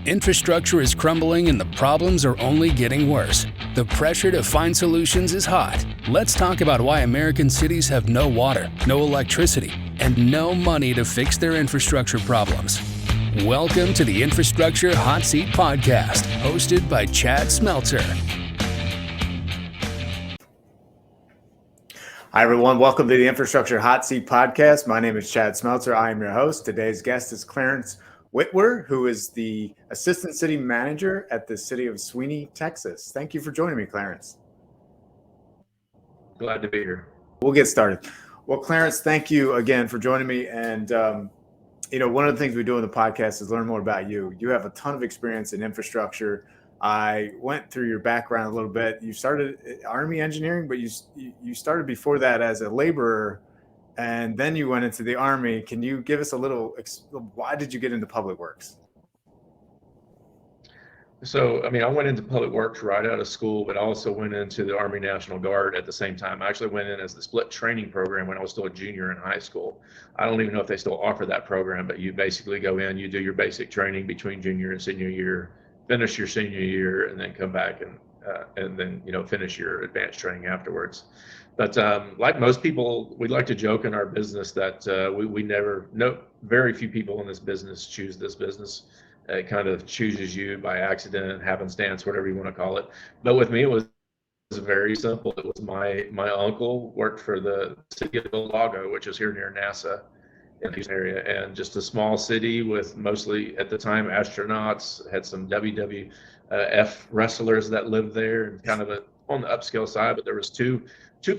Infrastructure is crumbling and the problems are only getting worse. The pressure to find solutions is hot. Let's talk about why American cities have no water, no electricity, and no money to fix their infrastructure problems. Welcome to the Infrastructure Hot Seat Podcast, hosted by Chad Smeltzer. Hi, everyone. Welcome to the Infrastructure Hot Seat Podcast. My name is Chad Smeltzer. I am your host. Today's guest is Clarence Wittwer, who is the Assistant City Manager at the City of Sweeny, Texas. Thank you for joining me, Clarence. Glad to be here. We'll get started. Well, Clarence, thank you again for joining me. And, one of the things we do in the podcast is learn more about you. You have a ton of experience in infrastructure. I went through your background a little bit. You started Army engineering, but you started before that as a laborer, and then you went into the Army. Can you give us a little, why did you get into public works? So, I went into public works right out of school, but I also went into the Army National Guard at the same time. I actually went in as the split training program when I was still a junior in high school. I don't even know if they still offer that program, but you basically go in, you do your basic training between junior and senior year, finish your senior year, and then come back and then finish your advanced training afterwards. But like most people, we like to joke in our business that very few people in this business choose this business. It kind of chooses you by accident, happenstance, whatever you want to call it. But with me, it was very simple. It was my uncle worked for the city of Lago, which is here near NASA in this area, and just a small city with mostly at the time astronauts, had some WWF wrestlers that lived there, and kind of on the upscale side. But there was two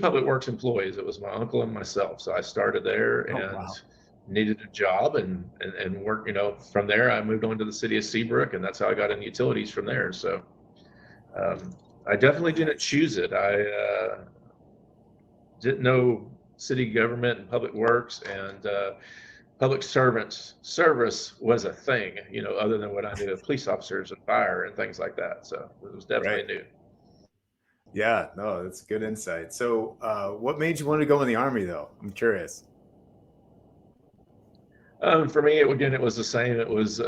public works employees. It was my uncle and myself. So I started there and needed a job and work. From there I moved on to the city of Seabrook, and that's how I got in utilities from there. So I definitely didn't choose it. I didn't know city government and public works and public service was a thing, other than what I knew of police officers and fire and things like that. So it was definitely new. Yeah, no, that's good insight. So what made you want to go in the Army, though? I'm curious. For me, it was the same. It was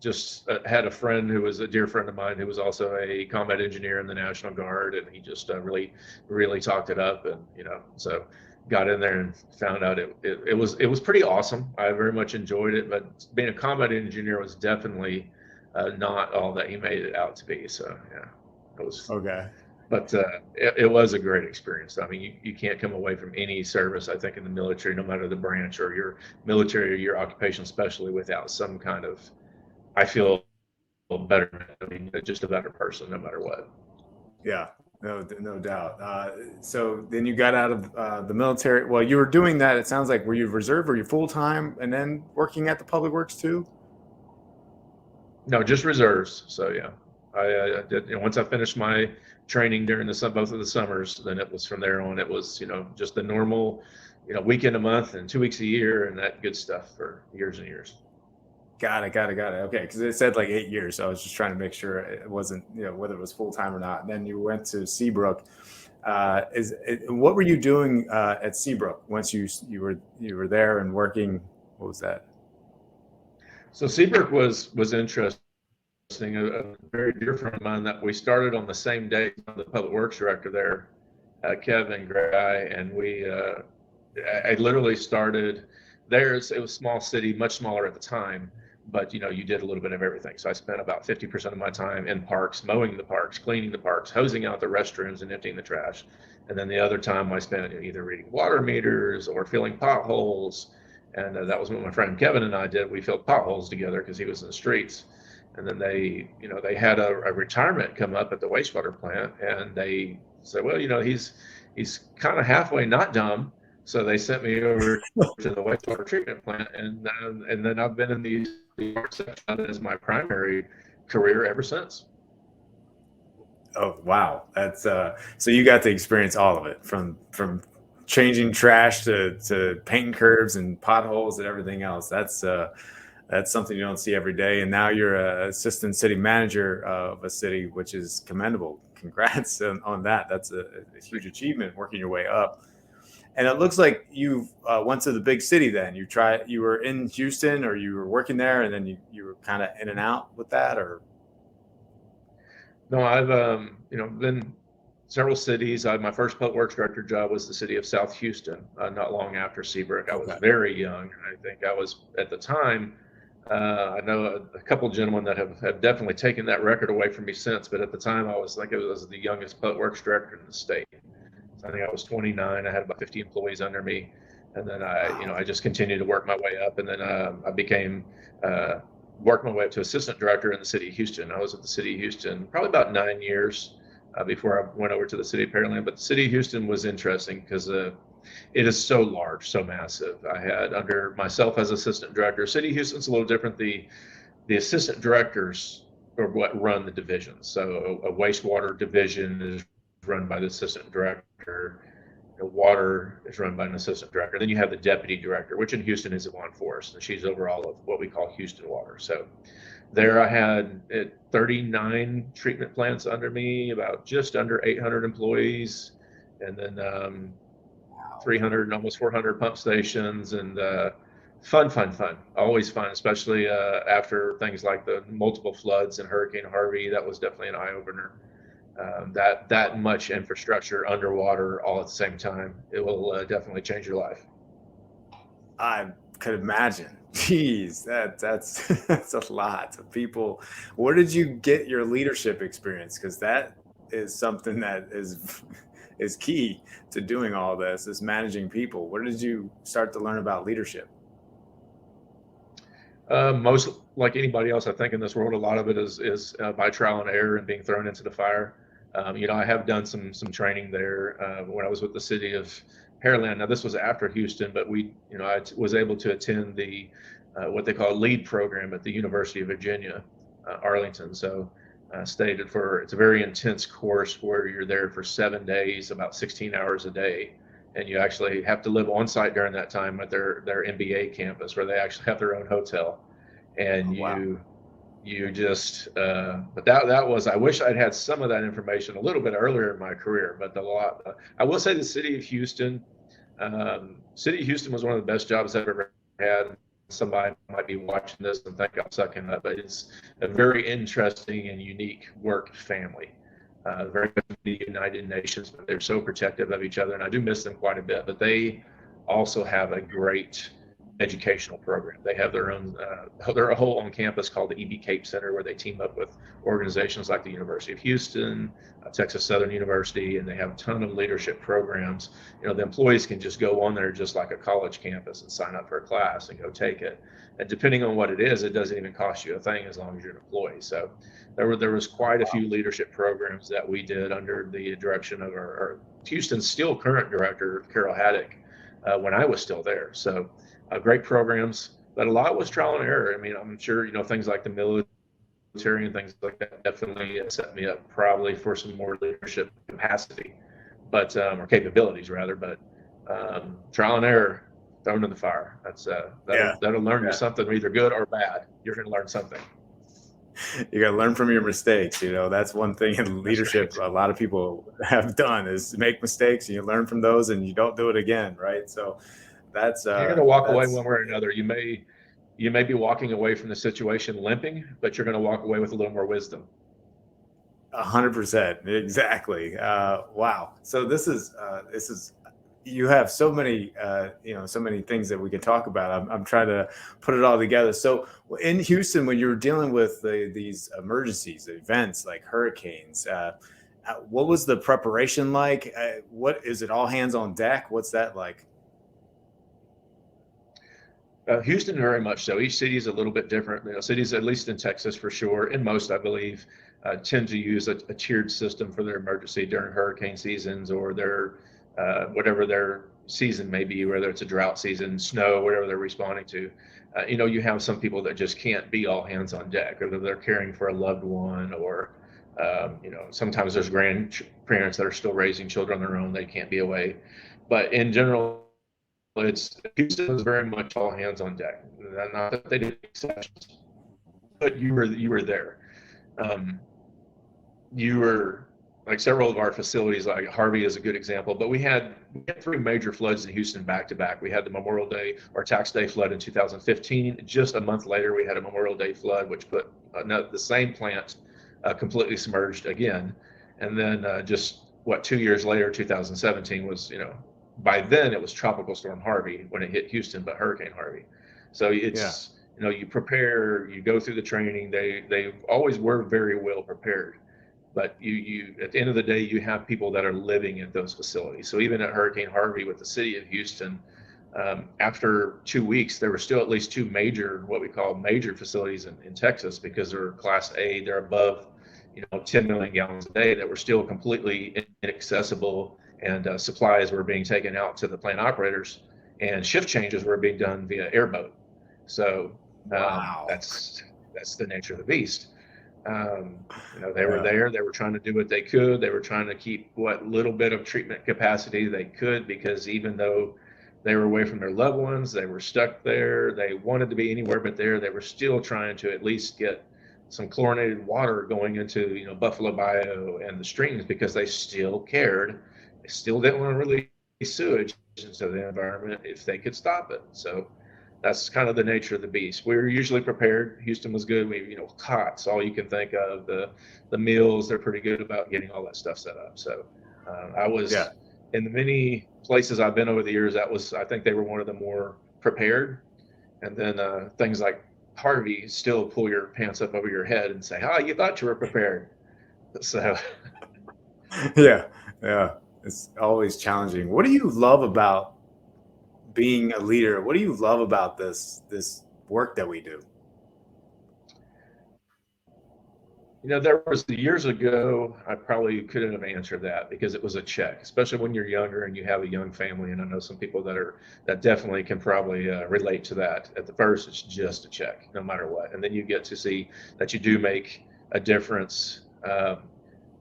just had a friend who was a dear friend of mine who was also a combat engineer in the National Guard, and he just really, really talked it up, and so got in there and found out it was pretty awesome. I very much enjoyed it, but being a combat engineer was definitely not all that he made it out to be. So yeah, it was okay. But it was a great experience. You can't come away from any service, I think, in the military, no matter the branch or your military or your occupation, especially, without some kind of, I feel, better. Just a better person, no matter what. Yeah, no doubt. So then you got out of the military. Well, you were doing that. It sounds like, were you reserve? Were you full time, and then working at the public works too? No, just reserves. So yeah, I did. Once I finished my training during both of the summers, then it was from there on. It was just the normal, weekend a month and 2 weeks a year and that good stuff for years and years. Got it. Okay, because it said like 8 years, so I was just trying to make sure it wasn't whether it was full time or not. And then you went to Seabrook. What were you doing at Seabrook once you were there and working? What was that? So Seabrook was interesting. A very dear friend of mine that we started on the same day, the public works director there, Kevin Gray, and I literally started there. It was a small city, much smaller at the time, but you did a little bit of everything. So I spent about 50% of my time in parks, mowing the parks, cleaning the parks, hosing out the restrooms and emptying the trash. And then the other time I spent either reading water meters or filling potholes. And that was what my friend Kevin and I did. We filled potholes together because he was in the streets. And then they had a retirement come up at the wastewater plant, and they said, well, he's kind of halfway not dumb. So they sent me over to the wastewater treatment plant, and then I've been in the art section as my primary career ever since. Oh, wow. That's so you got to experience all of it, from changing trash to painting curbs and potholes and everything else. That's something you don't see every day. And now you're an assistant city manager of a city, which is commendable. Congrats on that. That's a huge achievement, working your way up. And it looks like you went to the big city then. You were in Houston, or you were working there, and then you were kind of in and out with that, or? No, I've been several cities. My first public works director job was the city of South Houston, not long after Seabrook. I was Okay. very young. I think I was at the time. I know a couple of gentlemen that have definitely taken that record away from me since, but at the time I was the youngest public works director in the state. So I think I was 29. I had about 50 employees under me, and then I just continued to work my way up, and then I became worked my way up to assistant director in the city of Houston. I was at the city of Houston probably about 9 years before I went over to the city of Pearland. But the city of Houston was interesting because it is so large, so massive. I had under myself as assistant director. City of Houston's a little different. The assistant directors are what run the divisions. So a wastewater division is run by the assistant director. Water is run by an assistant director. Then you have the deputy director, which in Houston is Yvonne Forrest, and she's over all of what we call Houston Water. So there I had 39 treatment plants under me, about just under 800 employees, and then 300, almost 400 pump stations, and fun, always fun, especially after things like the multiple floods and Hurricane Harvey. That was definitely an eye-opener. That much infrastructure underwater all at the same time, it will definitely change your life. I could imagine. Jeez, that's that's a lot of people. Where did you get your leadership experience? Because that is something that is key to doing all this, is managing people. Where did you start to learn about leadership? Most like anybody else, I think in this world, a lot of it is by trial and error and being thrown into the fire. I have done some training there when I was with the city of Pearland. Now this was after Houston, but I was able to attend the what they call a LEAD program at the University of Virginia, Arlington. So it's a very intense course where you're there for 7 days, about 16 hours a day. And you actually have to live on site during that time at their MBA campus, where they actually have their own hotel. And you just, but that was, I wish I'd had some of that information a little bit earlier in my career, but I will say the city of Houston was one of the best jobs I've ever had. Somebody might be watching this and think I'm sucking up, but it's a very interesting and unique work family. Very good to the United Nations, but they're so protective of each other, and I do miss them quite a bit. But they also have a great educational program. They have their own, they're a whole on campus called the EB Cape Center, where they team up with organizations like the University of Houston, Texas Southern University, and they have a ton of leadership programs. The employees can just go on there just like a college campus and sign up for a class and go take it. And depending on what it is, it doesn't even cost you a thing as long as you're an employee. So there was quite a few leadership programs that we did under the direction of our Houston's still current director, Carol Haddock, when I was still there. So great programs, but a lot was trial and error. I mean, I'm sure, things like the military and things like that definitely set me up probably for some more leadership capacity, but or capabilities rather. But trial and error, thrown in the fire. That'll learn you something, either good or bad. You're going to learn something. You got to learn from your mistakes. That's one thing in leadership. Right. A lot of people have done is make mistakes, and you learn from those, and you don't do it again. Right. So that's you're going to walk away one way or another. You may be walking away from the situation limping, but you're going to walk away with a little more wisdom. 100%. Exactly. Wow. So this is you have so many so many things that we can talk about. I'm trying to put it all together. So in Houston, when you were dealing with these emergencies, events like hurricanes, what was the preparation like? What is it? All hands on deck? What's that like? Houston, very much so. Each city is a little bit different. Cities, at least in Texas for sure, and most, I believe, tend to use a tiered system for their emergency during hurricane seasons, or their whatever their season may be, whether it's a drought season, snow, whatever they're responding to. You have some people that just can't be all hands on deck, or they're caring for a loved one, or sometimes there's grandparents that are still raising children on their own. They can't be away. But in general, Houston was very much all hands on deck. Not that they did exceptions, but you were there. You were like several of our facilities, like Harvey is a good example, but we had 3 major floods in Houston back to back. We had the Memorial Day or Tax Day flood in 2015. Just a month later, we had a Memorial Day flood, which put the same plant completely submerged again. And then just 2 years later, 2017 was, by then it was Tropical Storm Harvey when it hit Houston, but Hurricane Harvey. So it's, you prepare, you go through the training. They always were very well prepared. But you at the end of the day, you have people that are living at those facilities. So even at Hurricane Harvey with the city of Houston, after 2 weeks, there were still at least 2 major, what we call major facilities in Texas, because they're Class A, they're above, 10 million gallons a day, that were still completely inaccessible, and supplies were being taken out to the plant operators, and shift changes were being done via airboat. So that's the nature of the beast. They were there, they were trying to do what they could. They were trying to keep what little bit of treatment capacity they could, because even though they were away from their loved ones, they were stuck there. They wanted to be anywhere but there. They were still trying to at least get some chlorinated water going into, Buffalo Bayou and the streams, because they still cared. They still didn't want to release sewage into the environment if they could stop it. So that's kind of the nature of the beast. We were usually prepared. Houston was good. We, cots, all you can think of, the meals, they're pretty good about getting all that stuff set up. So I was in the many places I've been over the years, I think they were one of the more prepared. And then things like Harvey still pull your pants up over your head and say, "Oh, you thought you were prepared." So yeah, it's always challenging. What do you love about being a leader? What do you love about this work that we do? There was years ago, I probably couldn't have answered that, because it was a check, especially when you're younger and you have a young family. And I know some people that definitely can probably relate to that. At the first, it's just a check, no matter what. And then you get to see that you do make a difference.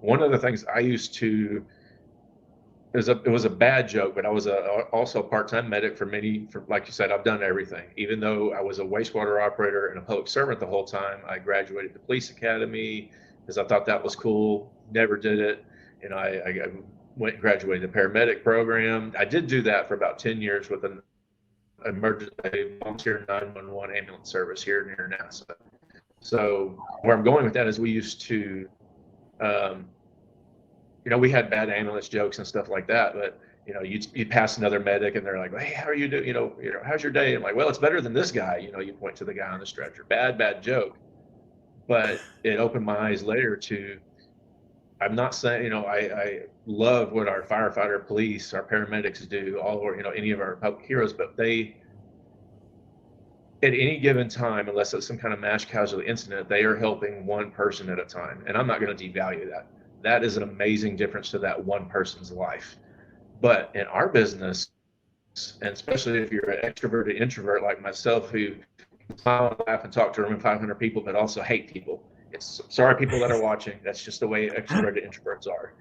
One of the things I used to, it was a bad joke, but I was also a part-time medic for like you said, I've done everything. Even though I was a wastewater operator and a public servant the whole time, I graduated the police academy because I thought that was cool. Never did it. I went and graduated the paramedic program. I did do that for about 10 years with an emergency volunteer 911 ambulance service here near NASA. So where I'm going with that is we used to, we had bad ambulance jokes and stuff like that, but you'd pass another medic and they're like, "Hey, how are you doing? How's your day?" I'm like, "Well, it's better than this guy." You point to the guy on the stretcher. Bad joke. But it opened my eyes later to, I'm not saying, I love what our firefighter, police, our paramedics do, any of our public heroes, but they, at any given time, unless it's some kind of mass casualty incident, they are helping one person at a time. And I'm not going to devalue that. That is an amazing difference to that one person's life. But in our business, and especially if you're an extroverted introvert like myself, who smile and laugh and talk to around 500 people, but also hate people. Sorry, people that are watching. That's just the way extroverted introverts are.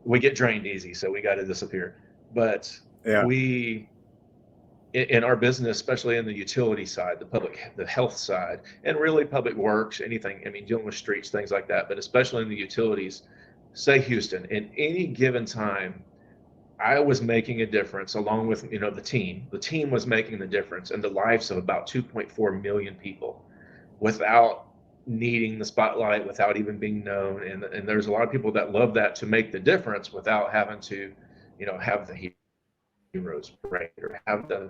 We get drained easy, so we got to disappear. But we, in our business, especially in the utility side, the health side, and really public works, anything, dealing with streets, things like that, but especially in the utilities, say Houston, in any given time, I was making a difference along with, the team. The team was making the difference in the lives of about 2.4 million people without needing the spotlight, without even being known. And there's a lot of people that love that, to make the difference without having to, have the heroes parade or have the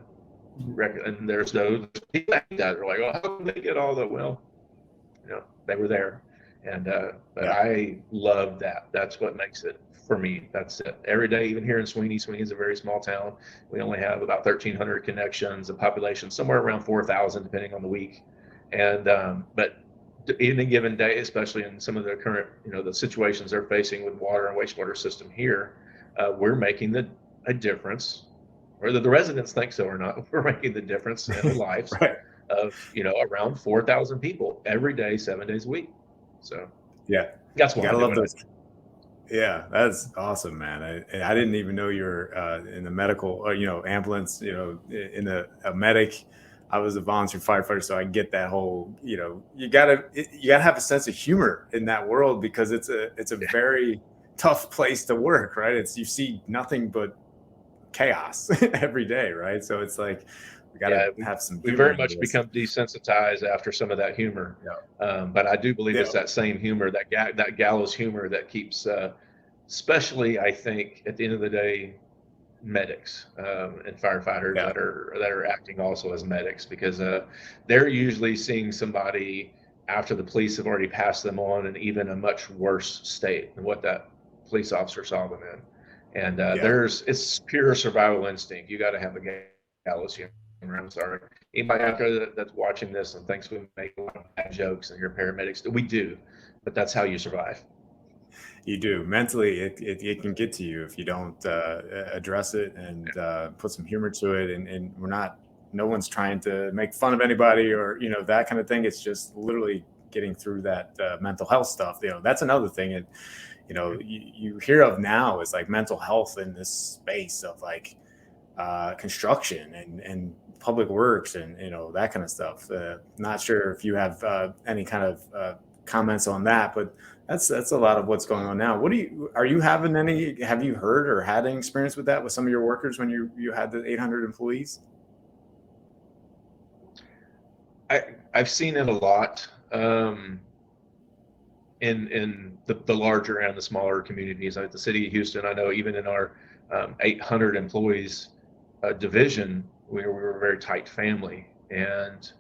record. And there's those people that are like, "Oh, how can they get all the," well, they were there. And but I love that. That's what makes it for me. That's it. Every day, even here in Sweeney is a very small town. We only have about 1,300 connections, a population somewhere around 4,000, depending on the week. And but any given day, especially in some of the current, the situations they're facing with water and wastewater system here, we're making a difference. Whether the residents think so or not, we're making the difference in the lives of, around 4,000 people every day, 7 days a week. So that's why I love those. Yeah, that's awesome, man. I didn't even know you're in the medical, ambulance, in a medic. I was a volunteer firefighter, so I get that whole, you gotta have a sense of humor in that world, because it's a very tough place to work, right? You see nothing but chaos every day, right? So it's like we gotta have some we humor very in much this. become desensitized after some of that humor. But I do believe it's that same humor, that gallows humor that keeps, especially I think at the end of the day, medics and firefighters that are acting also as medics, because they're usually seeing somebody after the police have already passed them on in even a much worse state than what that police officer saw them in. And it's pure survival instinct. You got to have a gallows humor. I'm sorry. Anybody out there that's watching this and thinks we make a lot of bad jokes and you're paramedics, we do, but that's how you survive. You do. Mentally, it can get to you if you don't address it and put some humor to it. And no one's trying to make fun of anybody or, that kind of thing. It's just literally getting through that mental health stuff. That's another thing. You hear of now is like mental health in this space of like construction and public works and, that kind of stuff. Not sure if you have any kind of comments on that, but that's a lot of what's going on now. Have you heard or had any experience with that with some of your workers when you had the 800 employees? I've seen it a lot in the larger and the smaller communities. Like the city of Houston, I know even in our 800 employees division, we were a very tight family. And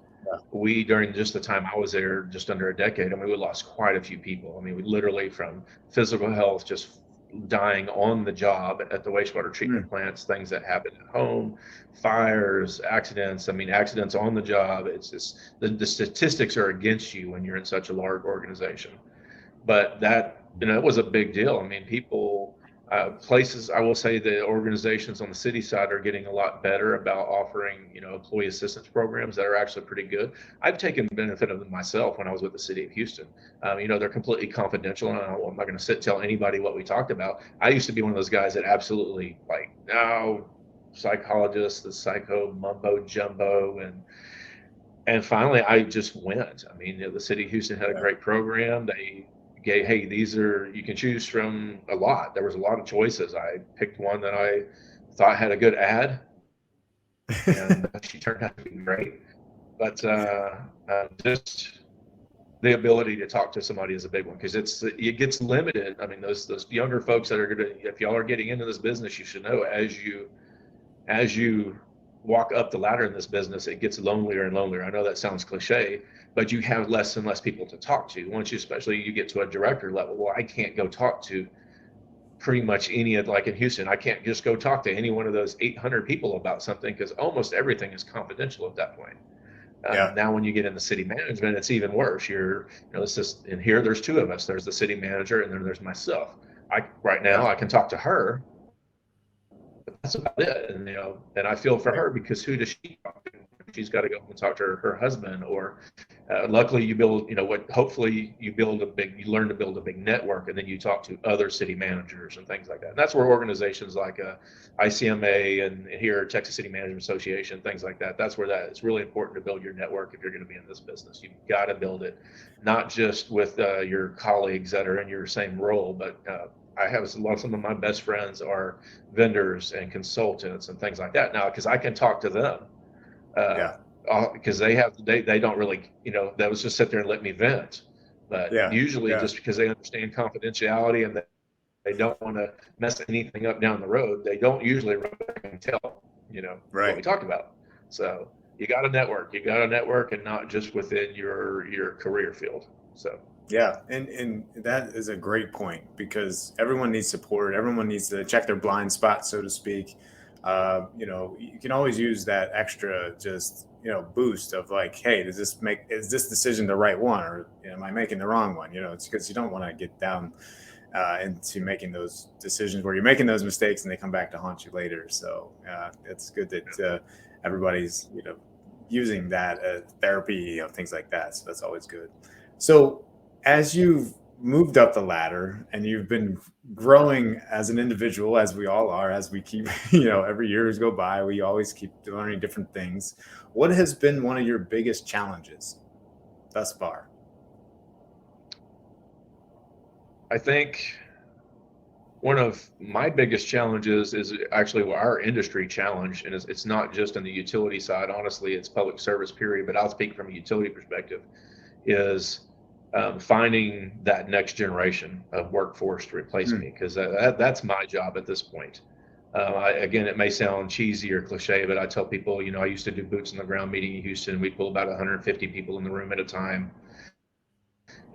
we, during just the time I was there, just under a decade, we lost quite a few people. We literally, from physical health, just dying on the job at the wastewater treatment plants, things that happen at home, fires, accidents. Accidents on the job. It's just the statistics are against you when you're in such a large organization. But that, it was a big deal. People, places, I will say the organizations on the city side are getting a lot better about offering, employee assistance programs that are actually pretty good. I've taken benefit of them myself when I was with the city of Houston. They're completely confidential, and I'm not going to tell anybody what we talked about. I used to be one of those guys that absolutely no, psychologist, the psycho mumbo jumbo, and finally I just went. The city of Houston had a great program. They gave, hey, you can choose from a lot. There was a lot of choices. I picked one that I thought had a good ad, and she turned out to be great. But just the ability to talk to somebody is a big one, because it gets limited. Those younger folks that are going to, if y'all are getting into this business, you should know as you walk up the ladder in this business, it gets lonelier and lonelier. I know that sounds cliche, but you have less and less people to talk to. Once especially you get to a director level, well, I can't go talk to pretty much like in Houston, I can't just go talk to any one of those 800 people about something, because almost everything is confidential at that point. Now, when you get into city management, it's even worse. In here, there's two of us. There's the city manager, and then there's myself. I can talk to her, but that's about it. And I feel for her, because who does she talk to? She's got to go and talk to her husband, or luckily you build, hopefully you learn to build a big network, and then you talk to other city managers and things like that. And that's where organizations like ICMA and here Texas City Management Association, things like that, that's where it's really important to build your network if you're going to be in this business. You've got to build it, not just with your colleagues that are in your same role, but I have some of my best friends are vendors and consultants and things like that now, because I can talk to them. Because they don't really, that was just sit there and let me vent. But usually just because they understand confidentiality and they don't want to mess anything up down the road, they don't usually run back and tell, what we talked about. So you got to network, and not just within your career field. So. Yeah. And that is a great point, because everyone needs support. Everyone needs to check their blind spot, so to speak. You can always use that extra boost of like, hey, is this decision the right one, or am I making the wrong one? It's because you don't want to get down into making those decisions where you're making those mistakes and they come back to haunt you later. So it's good that everybody's using that therapy, things like that. So that's always good. So as you've moved up the ladder and you've been growing as an individual, as we all are, as we keep, every years go by, we always keep learning different things. What has been one of your biggest challenges thus far? I think one of my biggest challenges is actually our industry challenge, and it's not just on the utility side. Honestly, it's public service period, but I'll speak from a utility perspective, is finding that next generation of workforce to replace me, because that's my job at this point. Again, it may sound cheesy or cliche, but I tell people, I used to do boots on the ground meeting in Houston. We'd pull about 150 people in the room at a time,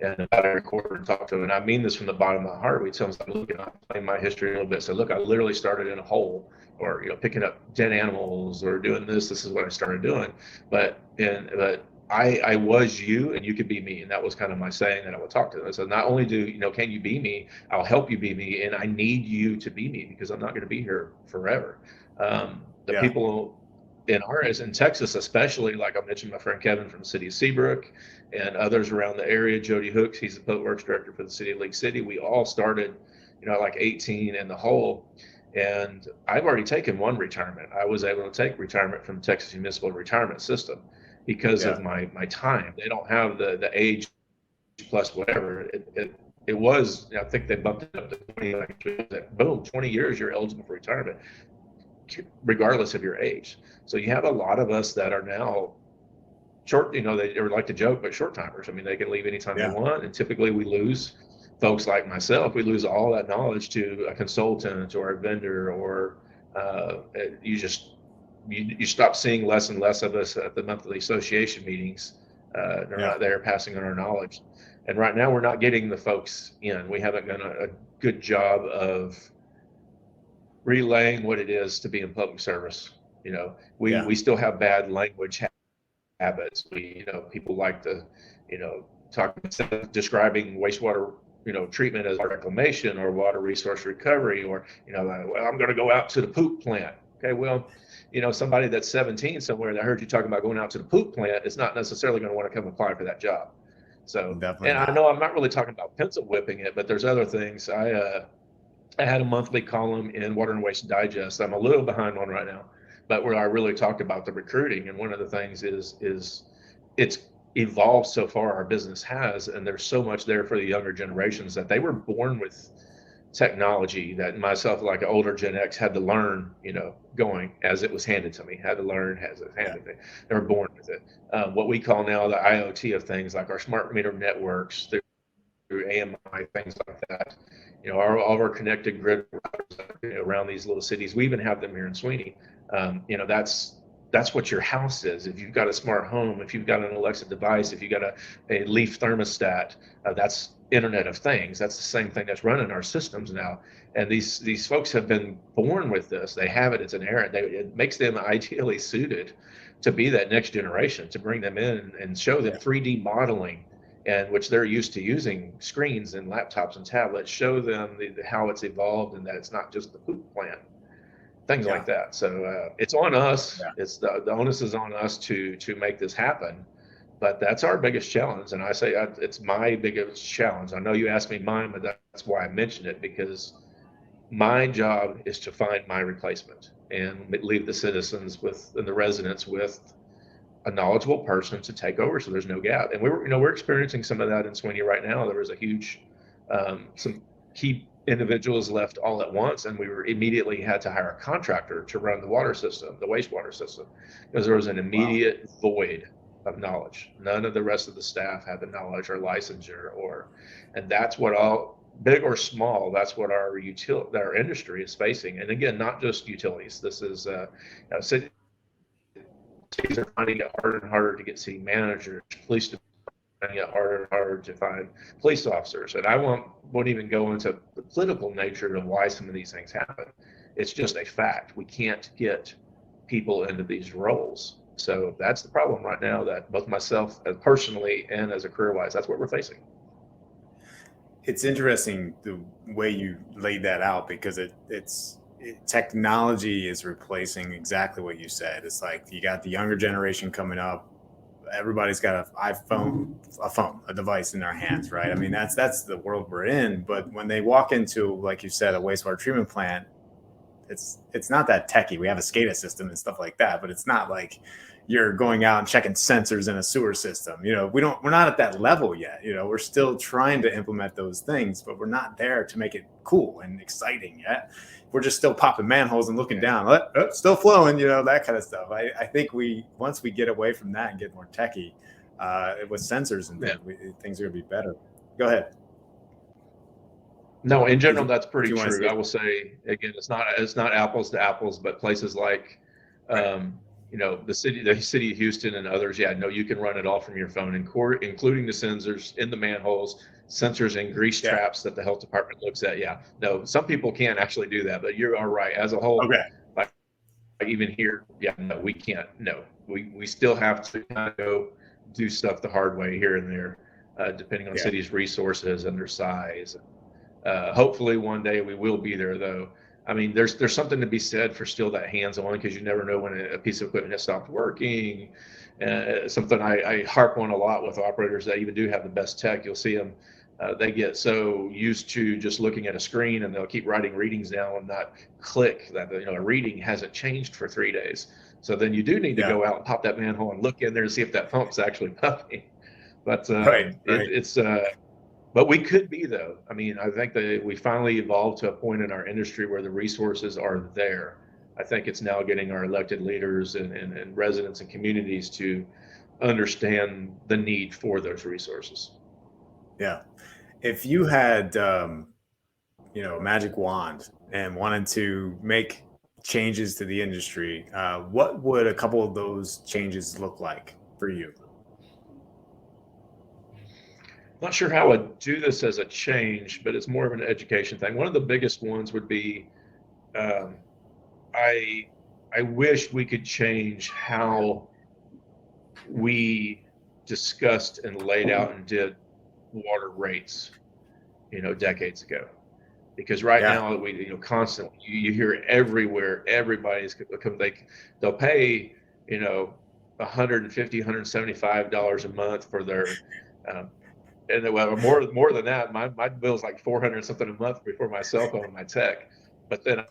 and about every quarter and talk to them. And I mean this from the bottom of my heart. We tell them, look, I'm playing my history a little bit. So look, I literally started in a hole, or picking up dead animals, or doing this. This is what I started doing. But I was you, and you could be me. And that was kind of my saying that I would talk to them. So not only can you be me, I'll help you be me, and I need you to be me, because I'm not going to be here forever. People in Texas, especially, like I mentioned, my friend Kevin from the city of Seabrook, and others around the area, Jody Hooks, he's the public works director for the city of Lake City. We all started, like 18 in the hole. And I've already taken one retirement. I was able to take retirement from the Texas Municipal Retirement System because of my time. They don't have the age plus whatever. It was, I think they bumped it up to 20, boom, 20 years, you're eligible for retirement, regardless of your age. So you have a lot of us that are now short, they like to joke, but short timers. I mean, they can leave anytime they want. And typically we lose folks like myself. We lose all that knowledge to a consultant or a vendor, or you stop seeing less and less of us at the monthly association meetings. They're not there passing on our knowledge. And right now we're not getting the folks in. We haven't done a good job of relaying what it is to be in public service. We still have bad language habits. People like to, talk, instead of describing wastewater, treatment as reclamation or water resource recovery, or, I'm going to go out to the poop plant. Okay, well, somebody that's 17 somewhere that heard you talking about going out to the poop plant is not necessarily going to want to come apply for that job. So, definitely. And I know I'm not really talking about pencil whipping it, but there's other things. I had a monthly column in Water and Waste Digest. I'm a little behind one right now, but where I really talked about the recruiting. And one of the things is it's evolved so far, our business has, and there's so much there for the younger generations that they were born with technology that myself, like an older Gen X, had to learn, going as it was handed to me, had to learn as it was handed to me. They were born with it. What we call now the IoT of things, like our smart meter networks, through AMI, things like that. All of our connected grid routers, around these little cities. We even have them here in Sweeney. That's what your house is. If you've got a smart home, if you've got an Alexa device, if you've got a Leaf thermostat, that's Internet of Things. That's the same thing that's running our systems now. And these folks have been born with this. They have it. It's inherent. It makes them ideally suited to be that next generation, to bring them in and show them 3D modeling, and which they're used to using screens and laptops and tablets, show them how it's evolved, and that it's not just the poop plant, things like that. So it's on us. It's the onus is on us to make this happen. But that's our biggest challenge. And I say it's my biggest challenge. I know you asked me mine, but that's why I mentioned it, because my job is to find my replacement and leave the citizens and the residents with a knowledgeable person to take over, so there's no gap. And we're experiencing some of that in Sweeney right now. There was a huge, some key individuals left all at once, and we immediately had to hire a contractor to run the water system, the wastewater system, because there was an immediate void of knowledge. None of the rest of the staff had the knowledge or licensure, and that's what all, big or small, that's what our industry is facing. And again, not just utilities. This is cities are finding it harder and harder to get city managers, police departments finding it harder and harder to find police officers. And I won't even go into the political nature of why some of these things happen. It's just a fact. We can't get people into these roles. So that's the problem right now, that both myself personally and as a career-wise, that's what we're facing. It's interesting the way you laid that out, because technology is replacing exactly what you said. It's like you got the younger generation coming up, everybody's got a device in their hands, right? I mean, that's the world we're in. But when they walk into, like you said, a wastewater treatment plant, it's not that techy. We have a SCADA system and stuff like that, but it's not like you're going out and checking sensors in a sewer system. We're not at that level yet. We're still trying to implement those things, but we're not there to make it cool and exciting yet. We're just still popping manholes and looking down, still flowing, that kind of stuff. I think once we get away from that and get more techy with sensors and things are going to be better. Go ahead. No, in general, that's pretty true. I will say, again, it's not apples to apples, but places like, the city of Houston and others, you can run it all from your phone, including the sensors in the manholes, sensors and grease traps that the health department looks at. Yeah, no, some people can't actually do that, but you are right. As a whole, like even here, no, we can't. No, we still have to kind of go do stuff the hard way here and there, depending on the city's resources and their size. Hopefully one day we will be there, though. I mean, there's something to be said for still that hands-on, because you never know when a piece of equipment has stopped working. Something I harp on a lot with operators that even do have the best tech. You'll see them, they get so used to just looking at a screen, and they'll keep writing readings down and not click that a reading hasn't changed for 3 days. So then you do need to go out and pop that manhole and look in there to see if that pump's actually pumping. But but we could be, though. I mean, I think that we finally evolved to a point in our industry where the resources are there. I think it's now getting our elected leaders and residents and communities to understand the need for those resources. Yeah. If you had, a magic wand and wanted to make changes to the industry, what would a couple of those changes look like for you? Not sure how I would do this as a change, but it's more of an education thing. One of the biggest ones would be, I wish we could change how we discussed and laid out and did water rates, decades ago. Because right now we, constantly you hear everywhere, everybody's they'll pay, $150, $175 a month for their. And more than that, my bill is like $400 something a month before my cell phone and my tech, but then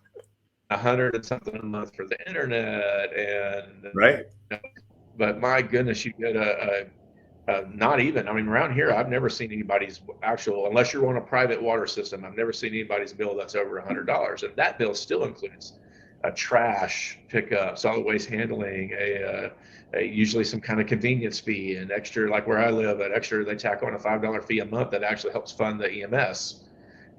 $100 and something a month for the internet and But my goodness, you get not even. I mean, around here, I've never seen anybody's actual, unless you're on a private water system. I've never seen anybody's bill that's over $100, and that bill still includes a trash pickup, solid waste handling, usually some kind of convenience fee, and extra, like where I live, they tack on a $5 fee a month that actually helps fund the EMS.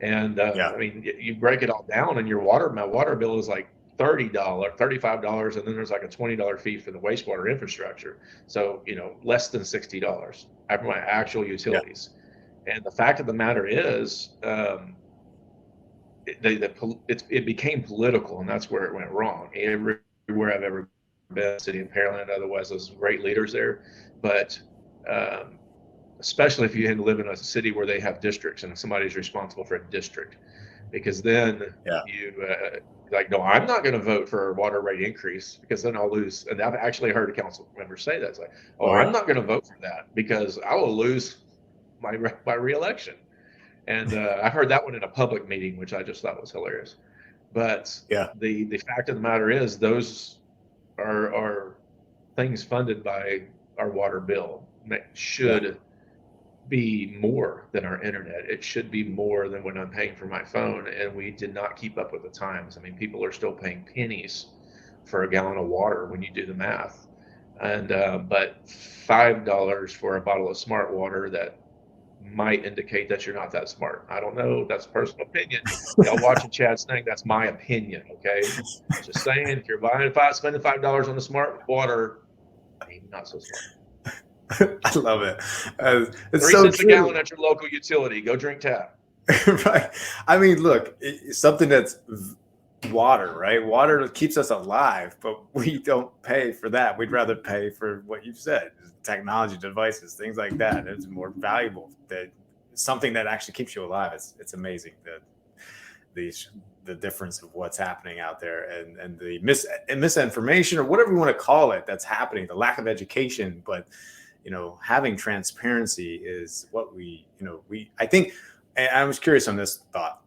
And I mean, you break it all down, and my water bill is like $30, $35, and then there's like a $20 fee for the wastewater infrastructure. So, less than $60 after my actual utilities. And the fact of the matter is, it became political, and that's where it went wrong. Everywhere I've ever been, city of Pearland, otherwise there's great leaders there, but especially if you live in a city where they have districts and somebody's responsible for a district, because then you no, I'm not going to vote for a water rate increase because then I'll lose. And I've actually heard a council member say that. It's like, I'm not going to vote for that because I will lose my reelection. And I heard that one in a public meeting, which I just thought was hilarious. But the fact of the matter is, those are things funded by our water bill. It should be more than our internet. It should be more than what I'm paying for my phone. And we did not keep up with the times. I mean, people are still paying pennies for a gallon of water when you do the math. And but $5 for a bottle of smart water that might indicate that you're not that smart. I don't know. That's personal opinion. Y'all watching Chad's thing, that's my opinion. Okay. Just saying, if you're spending $5 on the smart water, maybe not so smart. I love it. It's 3 cents a gallon at your local utility. Go drink tap. Right. I mean, look, something that's water, right? Water keeps us alive, but we don't pay for that. We'd rather pay for what you've said, technology, devices, things like that. It's more valuable. Something that actually keeps you alive. It's amazing the difference of what's happening out there and the misinformation or whatever you want to call it that's happening, the lack of education. But having transparency is what I think, and I was curious on this thought.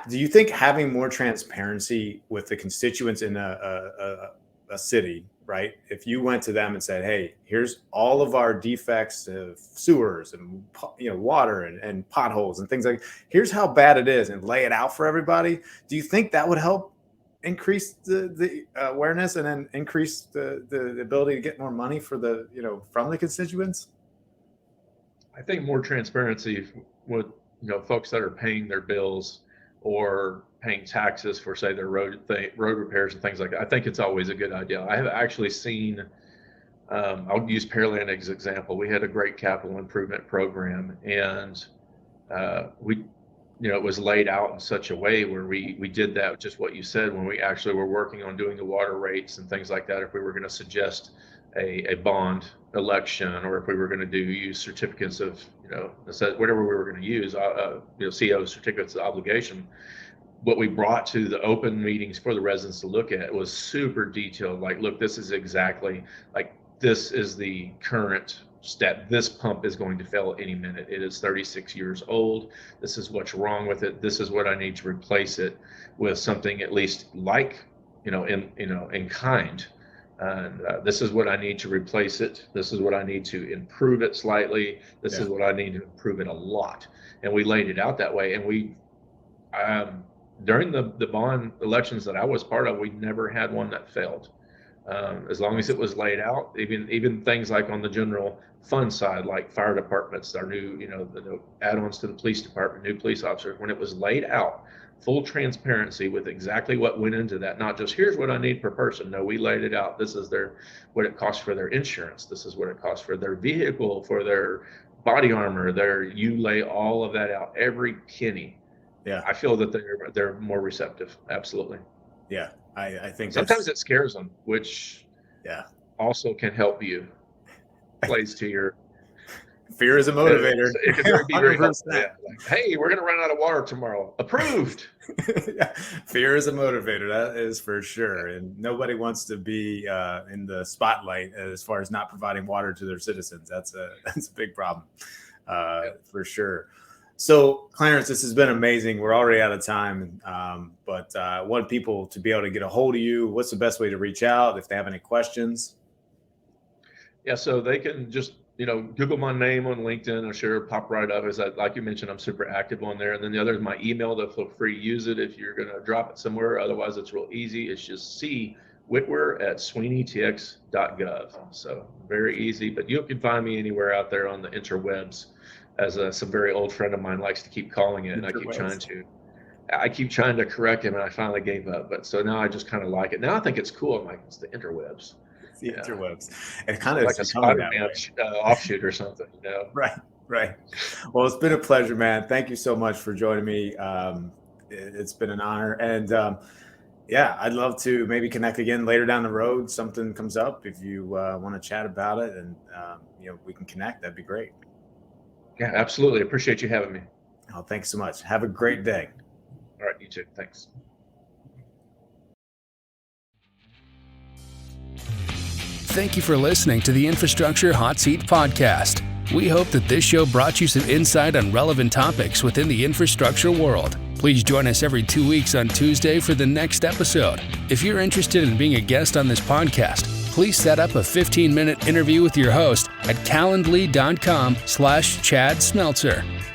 Do you think having more transparency with the constituents in a city, right? If you went to them and said, hey, here's all of our defects of sewers and water and potholes and things like, here's how bad it is, and lay it out for everybody, do you think that would help increase the awareness and then increase the ability to get more money for from the constituents? I think more transparency with folks that are paying their bills or paying taxes for, say, their road repairs and things like that. I think it's always a good idea. I have actually seen, I'll use Pearland as an example. We had a great capital improvement program, and it was laid out in such a way where we did that, just what you said, when we actually were working on doing the water rates and things like that. If we were going to suggest a bond election, or if we were going to use certificates of, whatever we were going to use, CO certificates of obligation, what we brought to the open meetings for the residents to look at was super detailed. Like, look, this is exactly, like, this is the current step. This pump is going to fail any minute. It is 36 years old. This is what's wrong with it. This is what I need to replace it with, something at least like, in kind. And this is what I need to replace it. This is what I need to improve it slightly. This is what I need to improve it a lot. And we laid it out that way. And we, during the bond elections that I was part of, we never had one that failed. As long as it was laid out, even things like on the general fund side, like fire departments, our new, the add-ons to the police department, new police officers, when it was laid out, full transparency with exactly what went into that, not just here's what I need per person. No, we laid it out. This is what it costs for their insurance. This is what it costs for their vehicle, for their body armor. You lay all of that out, every penny. Yeah, I feel that they're more receptive. Absolutely. Yeah, I think sometimes it scares them, which also can help you. Plays to your fear is a motivator. It can be very helpful. Yeah. Like, hey, we're going to run out of water tomorrow. Approved. Fear is a motivator. That is for sure. And nobody wants to be in the spotlight as far as not providing water to their citizens. That's a big problem for sure. So, Clarence, this has been amazing. We're already out of time, but I want people to be able to get a hold of you. What's the best way to reach out if they have any questions? Yeah, so they can just, Google my name on LinkedIn. I'm sure it'll pop right up. Like you mentioned, I'm super active on there. And then the other is my email. Feel free to use it if you're going to drop it somewhere. Otherwise, it's real easy. It's just cwittwer@sweeneytx.gov. So very easy. But you can find me anywhere out there on the interwebs, as some very old friend of mine likes to keep calling it. And I keep trying to correct him, and I finally gave up. But so now I just kind of like it. Now I think it's cool. I'm like, it's the interwebs. The interwebs. It kind of like a Spider-Man offshoot or something. Right. Well, it's been a pleasure, man. Thank you so much for joining me. It's been an honor. And I'd love to maybe connect again later down the road. Something comes up, if you want to chat about it, and we can connect. That'd be great. Yeah, absolutely. Appreciate you having me. Oh, thanks so much. Have a great day. All right, you too. Thanks. Thank you for listening to the Infrastructure Hot Seat Podcast. We hope that this show brought you some insight on relevant topics within the infrastructure world. Please join us every 2 weeks on Tuesday for the next episode. If you're interested in being a guest on this podcast, please set up a 15-minute interview with your host at calendly.com/Chad Smeltzer.